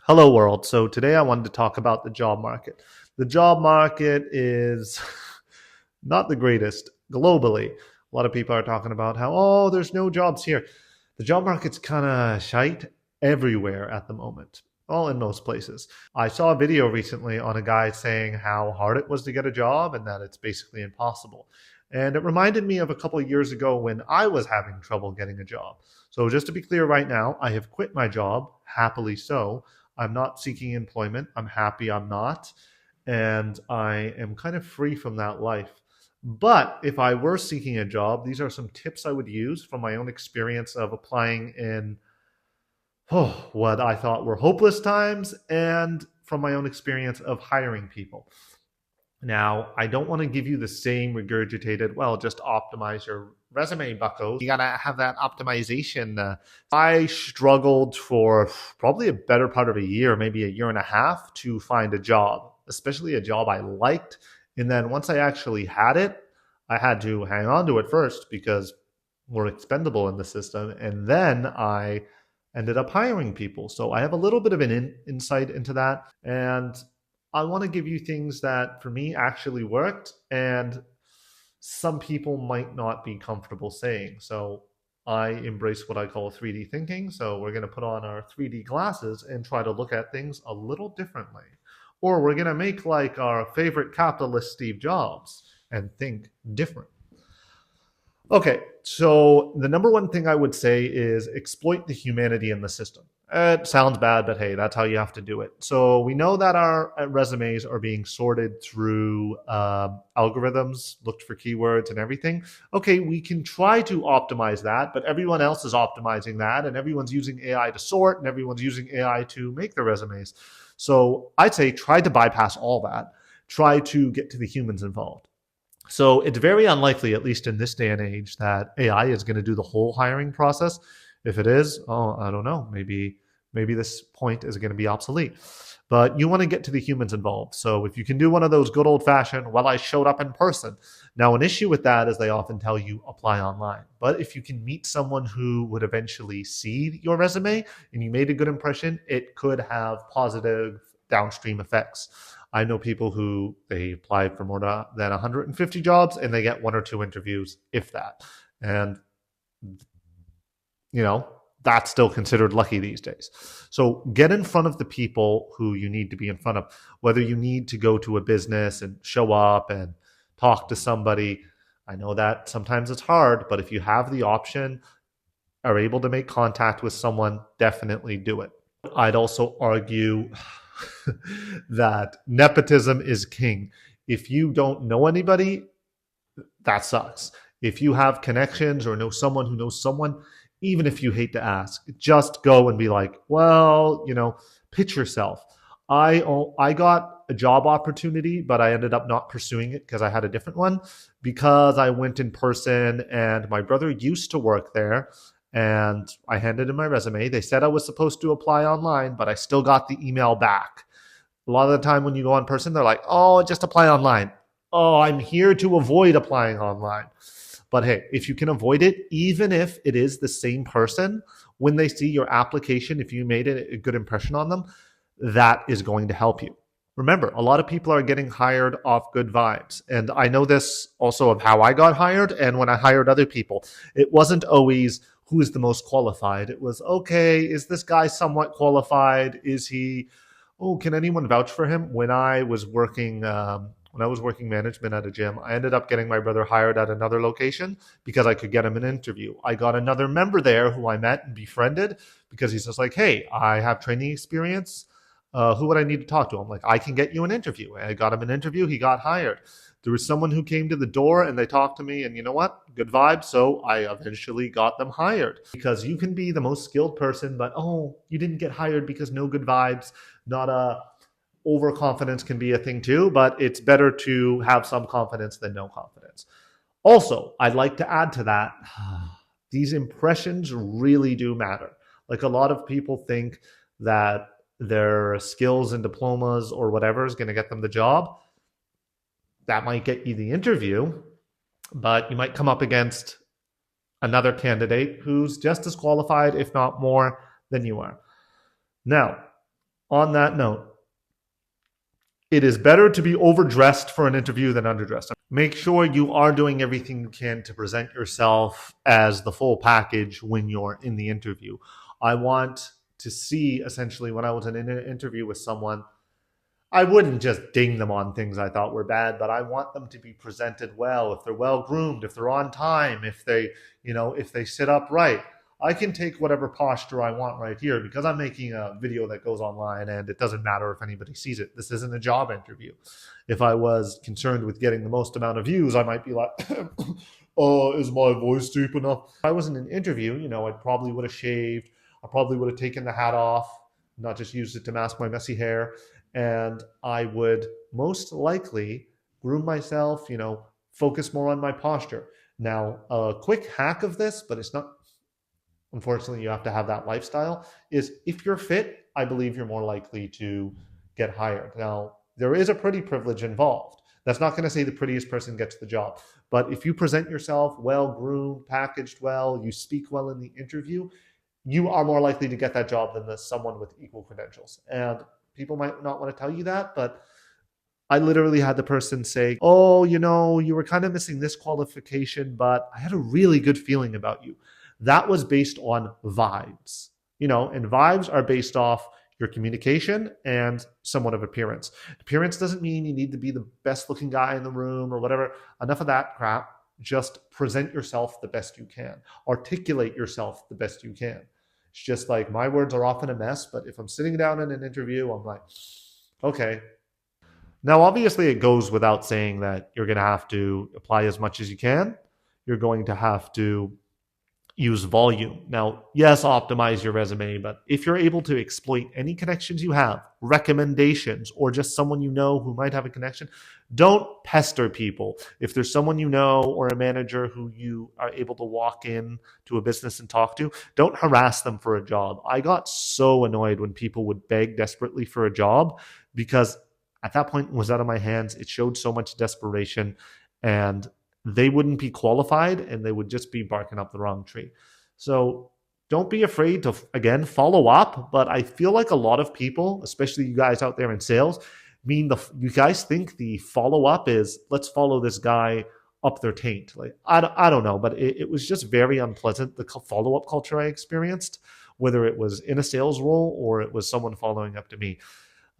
Hello, world. So today I wanted to talk about the job market. The job market is not the greatest globally. A lot of people are talking about how, oh, there's no jobs here. The job market's kind of shite everywhere at the moment, all in most places. I saw a video recently on a guy saying how hard it was to get a job and that it's basically impossible. And it reminded me of a couple of years ago when I was having trouble getting a job. So just to be clear right now, I have quit my job, happily so. I'm not seeking employment. I'm happy I'm not. And I am kind of free from that life. But if I were seeking a job, these are some tips I would use from my own experience of applying in what I thought were hopeless times and from my own experience of hiring people. Now, I don't want to give you the same regurgitated, well, just optimize your resume, buckos. You got to have that optimization. I struggled for probably a better part of a year, maybe a year and a half to find a job, especially a job I liked. And then once I actually had it, I had to hang on to it first because we're expendable in the system. And then I ended up hiring people. So I have a little bit of an insight into that. And I want to give you things that for me actually worked and some people might not be comfortable saying. So I embrace what I call 3D thinking. So we're going to put on our 3D glasses and try to look at things a little differently. Or we're going to make like our favorite capitalist Steve Jobs and think different. Okay, so the number one thing I would say is exploit the humanity in the system. It sounds bad, but hey, that's how you have to do it. So we know that our resumes are being sorted through algorithms, looked for keywords and everything. Okay, we can try to optimize that, but everyone else is optimizing that, and everyone's using AI to sort, and everyone's using AI to make their resumes. So I'd say try to bypass all that. Try to get to the humans involved. So it's very unlikely, at least in this day and age, that AI is going to do the whole hiring process. If it is, oh, I don't know. Maybe this point is going to be obsolete. But you want to get to the humans involved. So if you can do one of those good old fashioned, well, I showed up in person. Now, an issue with that is they often tell you apply online. But if you can meet someone who would eventually see your resume and you made a good impression, it could have positive downstream effects. I know people who they apply for more than 150 jobs and they get one or two interviews, if that. And, you know, that's still considered lucky these days. So get in front of the people who you need to be in front of, whether you need to go to a business and show up and talk to somebody. I know that sometimes it's hard, but if you have the option, are able to make contact with someone, definitely do it. I'd also argue that nepotism is king. If you don't know anybody, that sucks. If you have connections or know someone who knows someone, even if you hate to ask, just go and be like, well, pitch yourself. I got a job opportunity, but I ended up not pursuing it because I had a different one because I went in person and my brother used to work there. And I handed in my resume. They said I was supposed to apply online, but I still got the email back. A lot of the time when you go in person, they're like, oh, just apply online. Oh, I'm here to avoid applying online. But hey, if you can avoid it, even if it is the same person, when they see your application, if you made a good impression on them, that is going to help you. Remember, a lot of people are getting hired off good vibes. And I know this also of how I got hired and when I hired other people. It wasn't always who is the most qualified. It was, okay, is this guy somewhat qualified? Is he, oh, can anyone vouch for him? When I was working management at a gym, I ended up getting my brother hired at another location because I could get him an interview. I got another member there who I met and befriended because he's just like, hey, I have training experience. Who would I need to talk to? I'm like, I can get you an interview. I got him an interview. He got hired. There was someone who came to the door and they talked to me and you know what? Good vibe. So I eventually got them hired because you can be the most skilled person, but you didn't get hired because no good vibes, not a overconfidence can be a thing too, but it's better to have some confidence than no confidence. Also, I'd like to add to that, these impressions really do matter. Like a lot of people think that their skills and diplomas or whatever is going to get them the job. That might get you the interview, but you might come up against another candidate who's just as qualified, if not more, than you are. Now, On that note, it is better to be overdressed for an interview than underdressed. Make sure you are doing everything you can to present yourself as the full package when you're in the interview. I want to see, essentially, when I was in an interview with someone, I wouldn't just ding them on things I thought were bad, but I want them to be presented well. If they're well groomed, if they're on time, if they sit up right. I can take whatever posture I want right here because I'm making a video that goes online and it doesn't matter if anybody sees it. This isn't a job interview. If I was concerned with getting the most amount of views, I might be like, oh, is my voice deep enough? If I was in an interview, I probably would have shaved. I probably would have taken the hat off, not just used it to mask my messy hair. And I would most likely groom myself, focus more on my posture. Now, a quick hack of this, but it's not, unfortunately, you have to have that lifestyle, is if you're fit, I believe you're more likely to get hired. Now, there is a pretty privilege involved. That's not going to say the prettiest person gets the job. But if you present yourself well groomed, packaged well, you speak well in the interview, you are more likely to get that job than someone with equal credentials. And people might not want to tell you that, but I literally had the person say, oh, you were kind of missing this qualification, but I had a really good feeling about you. That was based on vibes, and vibes are based off your communication and somewhat of appearance. Appearance doesn't mean you need to be the best looking guy in the room or whatever. Enough of that crap. Just present yourself the best you can. Articulate yourself the best you can. It's just like my words are often a mess, but if I'm sitting down in an interview, I'm like, okay. Now, obviously, it goes without saying that you're going to have to apply as much as you can. You're going to have to use volume. Now, yes, optimize your resume, but if you're able to exploit any connections you have, recommendations, or just someone you know who might have a connection, don't pester people. If there's someone you know or a manager who you are able to walk in to a business and talk to, don't harass them for a job. I got so annoyed when people would beg desperately for a job because at that point it was out of my hands. It showed so much desperation and they wouldn't be qualified and they would just be barking up the wrong tree. So don't be afraid to, again, follow up. But I feel like a lot of people, especially you guys out there in sales, you guys think the follow up is let's follow this guy up their taint. Like I don't know, but it was just very unpleasant, the follow up culture I experienced, whether it was in a sales role or it was someone following up to me.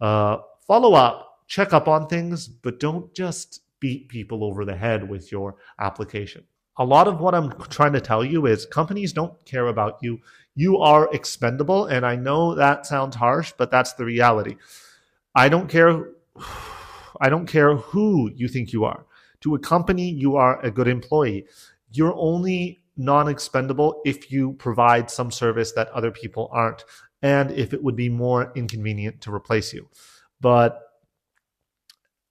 Follow up, check up on things, but don't just beat people over the head with your application. A lot of what I'm trying to tell you is companies don't care about you. You are expendable. And I know that sounds harsh, but that's the reality. I don't care who you think you are. To a company, you are a good employee. You're only non-expendable if you provide some service that other people aren't, and if it would be more inconvenient to replace you. But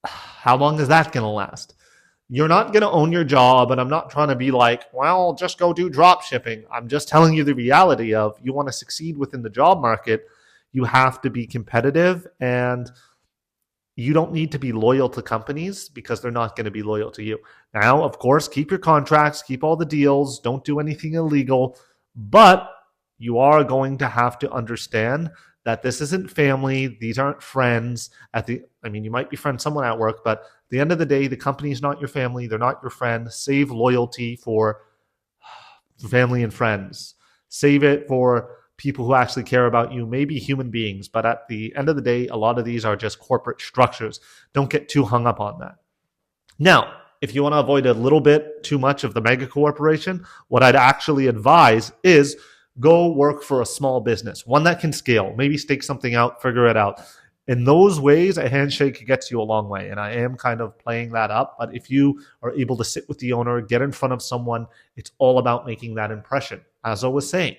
how long is that going to last? You're not going to own your job, and I'm not trying to be like, well, just go do drop shipping. I'm just telling you the reality of you want to succeed within the job market, you have to be competitive, and you don't need to be loyal to companies because they're not going to be loyal to you. Now, of course, keep your contracts, keep all the deals, don't do anything illegal, but you are going to have to understand that this isn't family. These aren't friends. You might be friends with someone at work, but at the end of the day, the company is not your family. They're not your friend. Save loyalty for family and friends. Save it for people who actually care about you, maybe human beings. But at the end of the day, a lot of these are just corporate structures. Don't get too hung up on that. Now, if you want to avoid a little bit too much of the mega corporation, what I'd actually advise is go work for a small business, one that can scale, maybe stake something out, figure it out. In those ways, a handshake gets you a long way. And I am kind of playing that up. But if you are able to sit with the owner, get in front of someone, it's all about making that impression, as I was saying.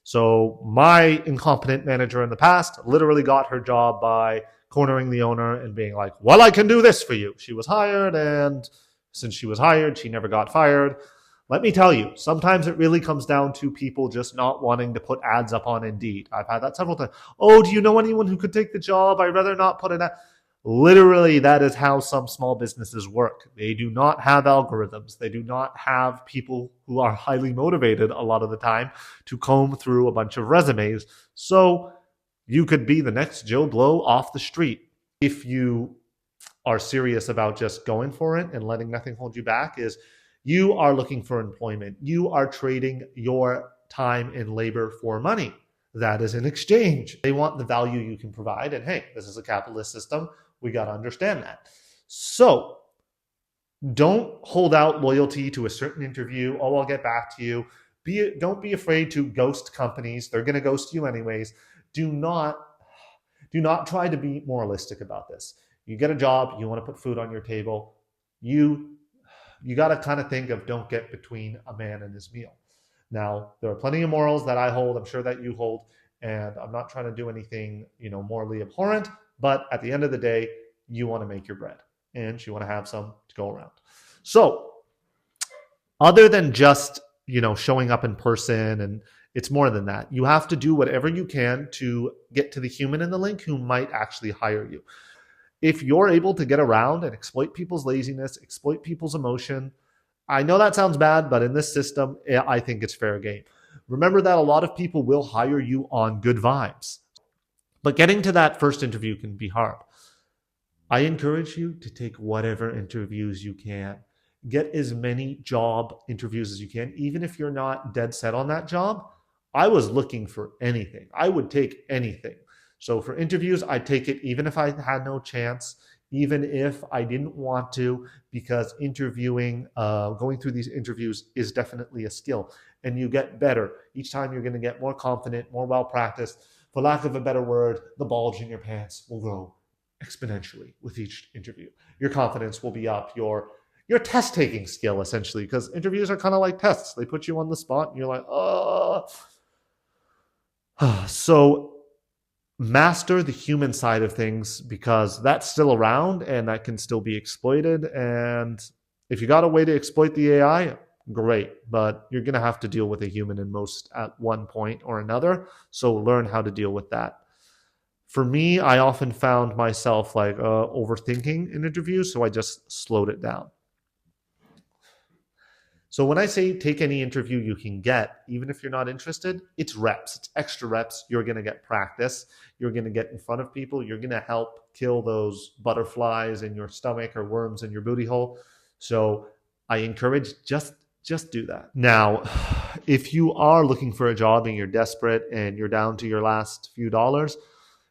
So my incompetent manager in the past literally got her job by cornering the owner and being like, well, I can do this for you. She was hired, and since she was hired, she never got fired. Let me tell you, sometimes it really comes down to people just not wanting to put ads up on Indeed. I've had that several times. Oh, do you know anyone who could take the job? I'd rather not put an ad. Literally, that is how some small businesses work. They do not have algorithms. They do not have people who are highly motivated a lot of the time to comb through a bunch of resumes. So You could be the next Joe Blow off the street. If you are serious about just going for it and letting nothing hold you back, is you are looking for employment. You are trading your time and labor for money. That is an exchange. They want the value you can provide. And hey, this is a capitalist system. We got to understand that. So don't hold out loyalty to a certain interview. Oh, I'll get back to you. Don't be afraid to ghost companies. They're going to ghost you anyways. Do not try to be moralistic about this. You get a job, you want to put food on your table. You got to kind of think of don't get between a man and his meal. Now, there are plenty of morals that I hold, I'm sure that you hold, and I'm not trying to do anything, morally abhorrent, but at the end of the day, you want to make your bread and you want to have some to go around. So, other than just, showing up in person, and it's more than that. You have to do whatever you can to get to the human in the link who might actually hire you. If you're able to get around and exploit people's laziness, exploit people's emotion, I know that sounds bad, but in this system, I think it's fair game. Remember that a lot of people will hire you on good vibes. But getting to that first interview can be hard. I encourage you to take whatever interviews you can. Get as many job interviews as you can, even if you're not dead set on that job. I was looking for anything. I would take anything. So for interviews, I'd take it even if I had no chance, even if I didn't want to, because interviewing, going through these interviews is definitely a skill. And you get better. Each time you're going to get more confident, more well-practiced. For lack of a better word, the bulge in your pants will grow exponentially with each interview. Your confidence will be up. Your test-taking skill, essentially, because interviews are kind of like tests. They put you on the spot, and you're like, oh. So master the human side of things, because that's still around and that can still be exploited. And if you got a way to exploit the AI, great, but you're going to have to deal with a human at one point or another. So learn how to deal with that. For me, I often found myself overthinking an interview, so I just slowed it down. So when I say take any interview you can get, even if you're not interested, it's reps. It's extra reps. You're going to get practice. You're going to get in front of people. You're going to help kill those butterflies in your stomach or worms in your booty hole. So I encourage just do that. Now, if you are looking for a job and you're desperate and you're down to your last few dollars,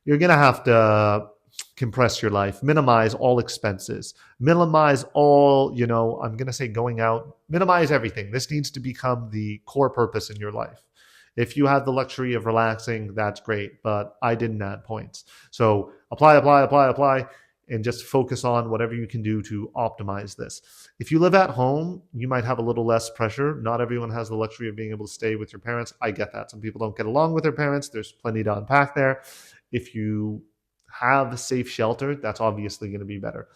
you're going to have to compress your life, minimize all expenses, minimize all, I'm going to say going out, minimize everything. This needs to become the core purpose in your life. If you have the luxury of relaxing, that's great, but I didn't add points. So apply, and just focus on whatever you can do to optimize this. If you live at home, you might have a little less pressure. Not everyone has the luxury of being able to stay with your parents. I get that. Some people don't get along with their parents. There's plenty to unpack there. If you have safe shelter, that's obviously going to be better.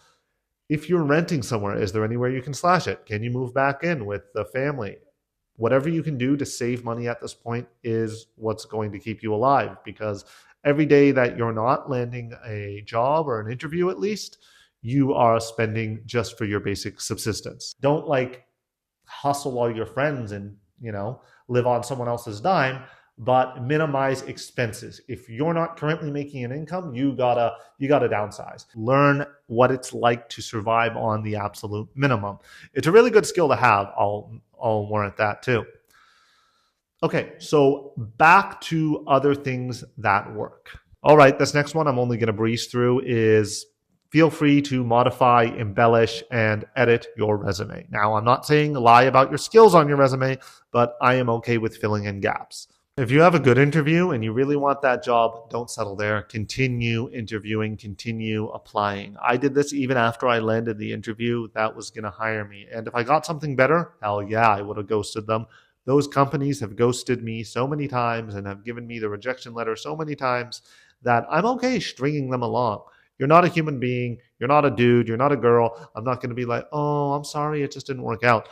If you're renting somewhere, is there anywhere you can slash it? Can you move back in with the family? Whatever you can do to save money at this point is what's going to keep you alive, because every day that you're not landing a job or an interview, at least, you are spending just for your basic subsistence. Don't hustle all your friends and, live on someone else's dime, but minimize expenses. If you're not currently making an income, you gotta downsize. Learn what it's like to survive on the absolute minimum. It's a really good skill to have. I'll warrant that too. Okay, so back to other things that work. All right, this next one I'm only going to breeze through is feel free to modify, embellish, and edit your resume. Now, I'm not saying lie about your skills on your resume, but I am okay with filling in gaps. If you have a good interview and you really want that job, don't settle there. Continue interviewing, continue applying. I did this even after I landed the interview that was going to hire me. And if I got something better, hell yeah, I would have ghosted them. Those companies have ghosted me so many times and have given me the rejection letter so many times that I'm okay stringing them along. You're not a human being. You're not a dude. You're not a girl. I'm not going to be like, oh, I'm sorry, it just didn't work out.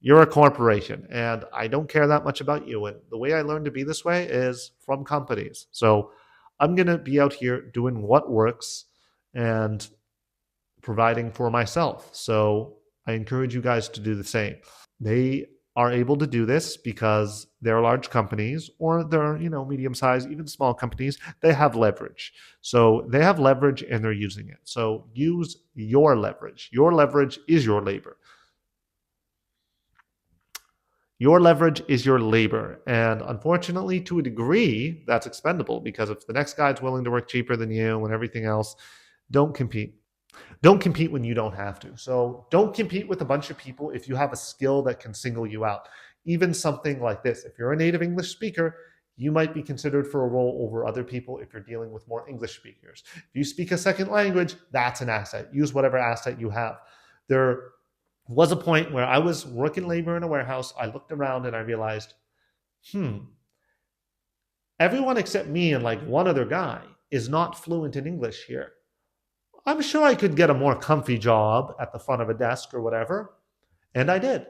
You're a corporation, and I don't care that much about you. And the way I learned to be this way is from companies. So I'm going to be out here doing what works and providing for myself. So I encourage you guys to do the same. They are able to do this because they're large companies or they're, medium-sized, even small companies. They have leverage. So they have leverage and they're using it. So use your leverage. Your leverage is your labor. Your leverage is your labor. And unfortunately, to a degree, that's expendable, because if the next guy's willing to work cheaper than you and everything else, don't compete. Don't compete when you don't have to. So don't compete with a bunch of people if you have a skill that can single you out. Even something like this. If you're a native English speaker, you might be considered for a role over other people if you're dealing with more English speakers. If you speak a second language, that's an asset. Use whatever asset you have. There was a point where I was working labor in a warehouse. I looked around and I realized, everyone except me and like one other guy is not fluent in English here. I'm sure I could get a more comfy job at the front of a desk or whatever. And I did.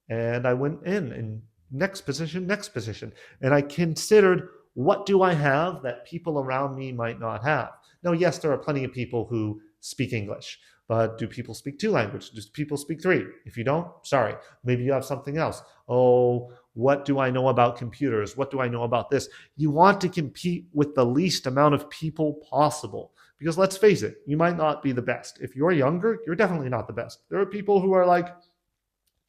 And I went in and next position. And I considered, what do I have that people around me might not have? Now, yes, there are plenty of people who speak English, but do people speak 2 languages? Do people speak 3? If you don't, sorry, maybe you have something else. Oh, what do I know about computers? What do I know about this? You want to compete with the least amount of people possible. Because let's face it, you might not be the best. If you're younger, you're definitely not the best. There are people who are like,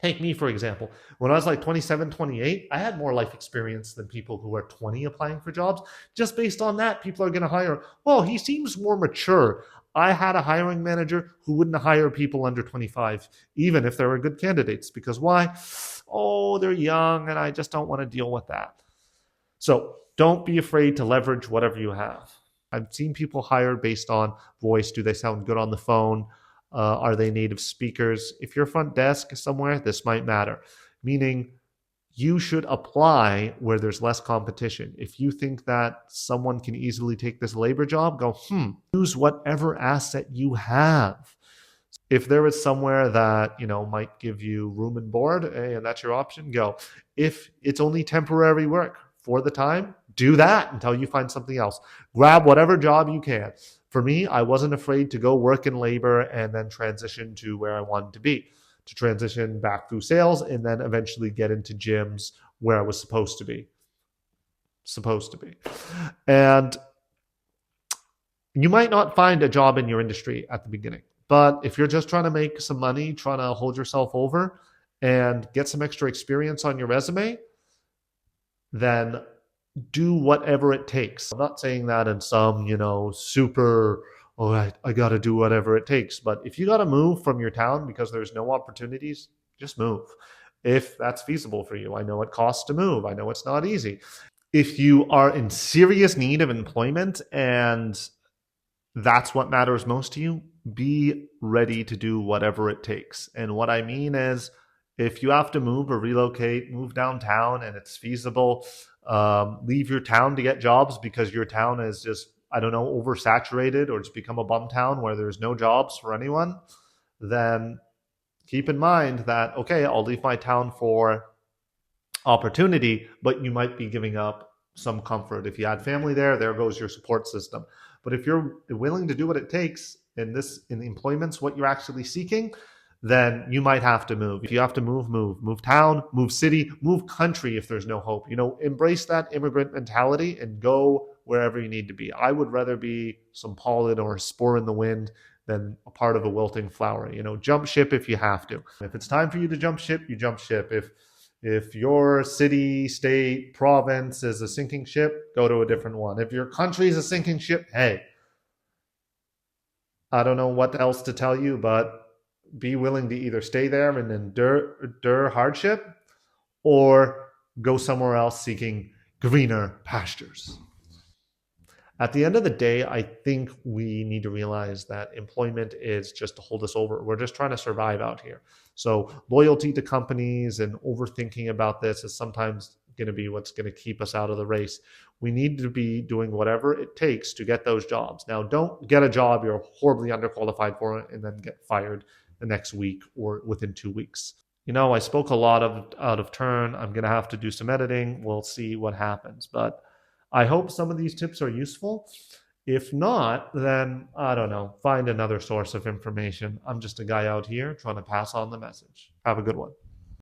take me, for example. When I was like 27, 28, I had more life experience than people who are 20 applying for jobs. Just based on that, people are going to hire, well, he seems more mature. I had a hiring manager who wouldn't hire people under 25, even if they were good candidates. Because why? Oh, they're young and I just don't want to deal with that. So don't be afraid to leverage whatever you have. I've seen people hired based on voice. Do they sound good on the phone? Are they native speakers? If you're front desk somewhere, this might matter. Meaning, you should apply where there's less competition. If you think that someone can easily take this labor job, go, use whatever asset you have. If there is somewhere that, might give you room and board, and that's your option, go. If it's only temporary work for the time, do that until you find something else. Grab whatever job you can. For me, I wasn't afraid to go work in labor and then transition to where I wanted to be, to transition back through sales and then eventually get into gyms where I was supposed to be. And you might not find a job in your industry at the beginning, but if you're just trying to make some money, trying to hold yourself over and get some extra experience on your resume, then do whatever it takes. I'm not saying that in some, super, I got to do whatever it takes. But if you got to move from your town because there's no opportunities, just move. If that's feasible for you. I know it costs to move. I know it's not easy. If you are in serious need of employment and that's what matters most to you, be ready to do whatever it takes. And what I mean is, if you have to move or relocate, move downtown and it's feasible, leave your town to get jobs because your town is just, oversaturated or just become a bum town where there's no jobs for anyone, then keep in mind that, okay, I'll leave my town for opportunity, but you might be giving up some comfort. If you had family there goes your support system. But if you're willing to do what it takes in the employment's what you're actually seeking, then you might have to move. If you have to move town, move city, move country if there's no hope. Embrace that immigrant mentality and go wherever you need to be. I would rather be some pollen or a spore in the wind than a part of a wilting flower. Jump ship if you have to. If it's time for you to jump ship, you jump ship. If your city, state, province is a sinking ship, go to a different one. If your country is a sinking ship, hey, I don't know what else to tell you, but be willing to either stay there and endure hardship or go somewhere else seeking greener pastures. At the end of the day, I think we need to realize that employment is just to hold us over. We're just trying to survive out here. So loyalty to companies and overthinking about this is sometimes going to be what's going to keep us out of the race. We need to be doing whatever it takes to get those jobs. Now, don't get a job you're horribly underqualified for and then get fired the next week or within 2 weeks. I spoke a lot out of turn. I'm going to have to do some editing. We'll see what happens. But I hope some of these tips are useful. If not, then I don't know, find another source of information. I'm just a guy out here trying to pass on the message. Have a good one.